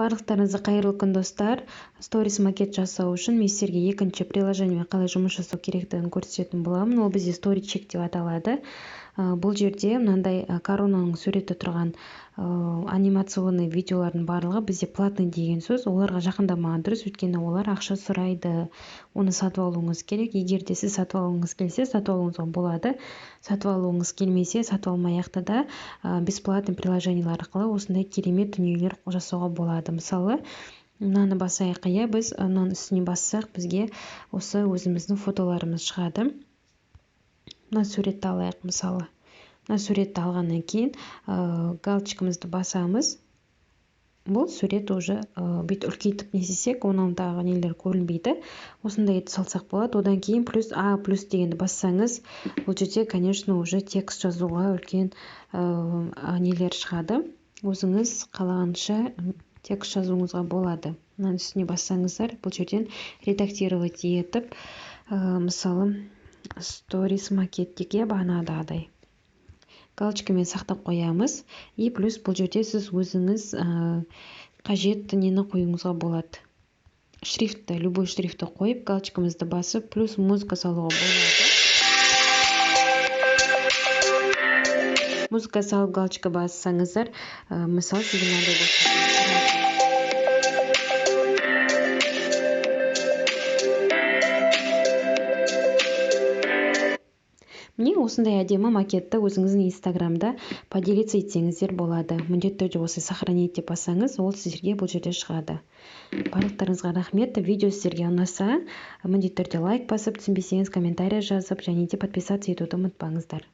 Барлықтарыңызға қайырлы күн достар. Stories макет жасау үшін мен сіздерге екінші приложениемен қалай жұмыс жасау керектігін көрсететін боламын. Ол бізде Story Check деп аталады. Бұл жерде мынандай коронаның суреті тұрған анимационный видеолардың барлығы бізде платный деген сөз. Оларға жақындамаған дұрыс, өйткені олар ақша сұрайды. Оны сатып алуыңыз керек. Егер де сіз сатып алуыңыз келсе, сатып алуыңызға болады. Сатып алуыңыз келмесе, сатып алмай-ақ та бесплатный приложениелер арқылы осындай керемет дүниелер жасауға болады. Мысалы, мынаны басайық, біз мынаның үстіне бассақ, бізге осы өзіміздің фотоларымыз шығады. Мына суретті алайық мысалы. Мына суретті алғаннан кейін галочкамызды басамыз. Бұл сурет уже бет үлкейтіп не істесек, ондағы нелер көрінбейді. Осындай етіп салсақ болады. Одан кейін плюс дегенді бассаңыз, бұл жерде, конечно, уже текст жазуға үлкен нелер шығады. Өзіңіз қалағанша текст жазуыңызға болады. Мынаның үстіне бассаңыздар, бұл жерден редактировать етіп, мысалы, Stories макеттеге бағанағыдай галочкамен сақтап қоямыз. И плюс бұл жерде сіз өзіңіз қажетті нені қоюыңызға болады. Шрифтті, любой шрифтті қойып, галочкамызды басып, плюс музыка салуға болады. Музыка салып галочка бассаңыздар, мысалы, сіздің мынандай болса. Міне осындай әдемі макетті өзіңіздің инстаграмда поделиться етсеңіздер болады. Міндетті түрде осы сохранить деп бассаңыз, ол сіздерге бұл жерде шығады. Барлықтарыңызға рахмет. Видео сіздерге ұнаса, міндетті түрде лайк басып, түсінбесеңіз комментарий жазып, және де подписаться етуді ұмытпаңыздар.